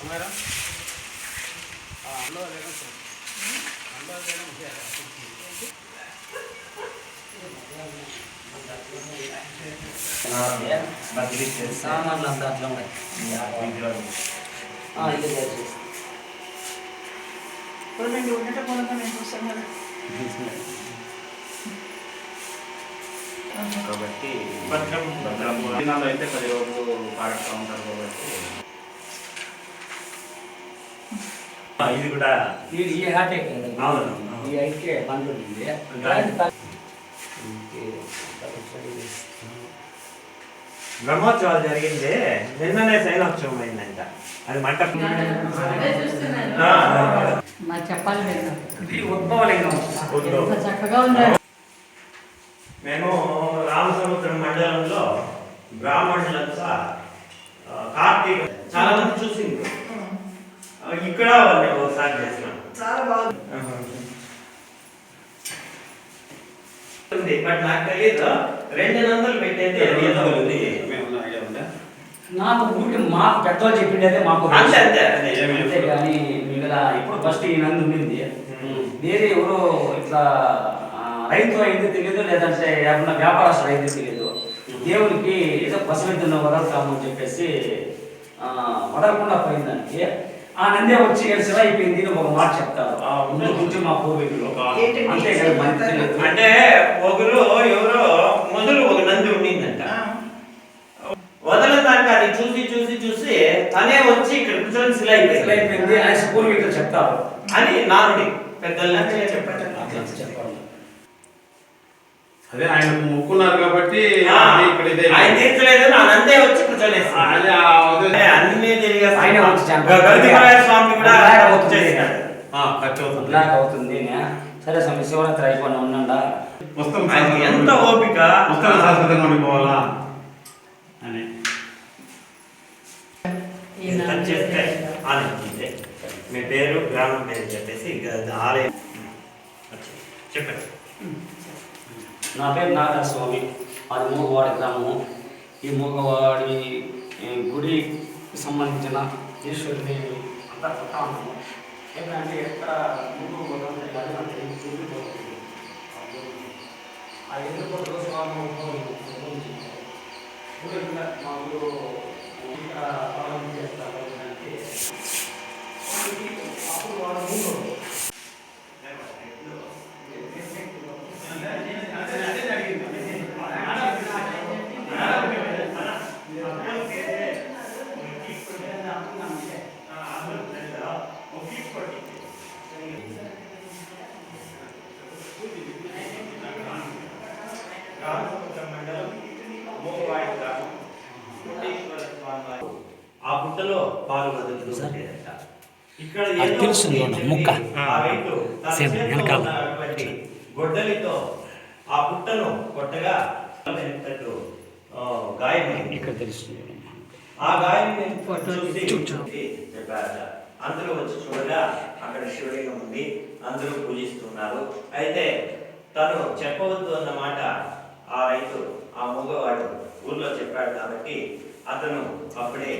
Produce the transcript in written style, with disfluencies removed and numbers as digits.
हमारा अंडा लेना सर अंडा लेना मुझे సామాన్లు అంతా అట్లా ఉన్నాయి. కాబట్టి భద్రం అయితే 10 రోజులు పాడుతూ ఉంటారు కాబట్టి ఇది కూడా ఈ హాటే అవును ఈ అయితే బంద్ బ్రహ్మోత్సవాలు జరిగింది నిన్ననే శైలోత్సవం అయిందంట అది మంట చెప్పాలి చక్కగా ఉన్నారు. మేము రామసముద్రం మండలంలో బ్రాహ్మణులంతా కార్తీక చాలా మంది చూసింది ఇక్కడ వాళ్ళని ఒకసారి చేసినాం చాలా బాగుంది. బట్ నాకు తెలియదు 200 పెట్టేది నాకు ఊరికి మాకు పెద్దవాళ్ళు చెప్పిండే మాకు అంతే అంతే కానీ మిగతా ఇప్పుడు ఫస్ట్ ఈ నంది ఉండింది వేరే ఎవరో ఇట్లా రైతు అయితే తెలియదు లేదంటే ఏమన్నా వ్యాపారస్తులు అయితే తెలియదు. దేవునికి ఏదో పసిమెద్దున్న వదలతాము అని చెప్పేసి వదలకుండా పోయిందానికి ఆ నందే వచ్చి శివ అయిపోయింది ఒక మాట చెప్తారు. ఆ ముందు నుంచి మా పూర్వీకులు అంతే అంటే ఒకరు ఎవరో మొదలు ఒక నంది ఉండిందంట వదలడానికి అది చూసి చూసి చూసి తనే వచ్చి ఇక్కడ కూర్చొని శిల అయిపోయింది అని పూర్వీకులు చెప్తారు అని నానుడి పెద్దలు చెప్పారు. అదే ఆయన మొక్కున్నారు కాబట్టి ఆయన తీర్చలేదు నందే వచ్చి కూర్చొని అన్ని తిరిగి స్వామి కూడా అవుతుంది. సరే స్వామి శివరాత్రి అయిపోయినా ఉన్నాడా ఎంత ఓపిక శాశ్వతంగా ఉండిపోవాలా అని చేస్తే ఆలోచించే మీ పేరు గ్రామం పేరు చెప్పేసి ఆలయం చెప్పండి. నా పేరు నాగరాజ స్వామి, అది మూగవాడి గ్రామము. ఈ మూగవాడి గుడికి సంబంధించిన ఈశ్వరుదేవి అంతా కొట్టా ఉన్నాము. ఏంటంటే ఎక్కడ ముందు ఆ ఎదుర్కొంటూ స్వామి మా ఊరు ఇక్కడ ప్రారంభం చేస్తారు. అప్పుడు వాడు ముందు ఆ పుట్టలో పాలు వదులుతూ ఇక్కడ గొడ్డలితో ఆ పుట్టను కొట్టగా గాయమైంది. ఇక్కడ తెలుస్తుంది ఆ గాయం చెప్పారట. అందరూ వచ్చి చూడగా అక్కడ శివలింగం ఉంది, అందరూ పూజిస్తున్నారు. అయితే తను చెప్పవద్దు అన్నమాట ఆ రైతు ఆ మగవాడు ఊర్లో చెప్పాడు కాబట్టి అతను అప్పుడే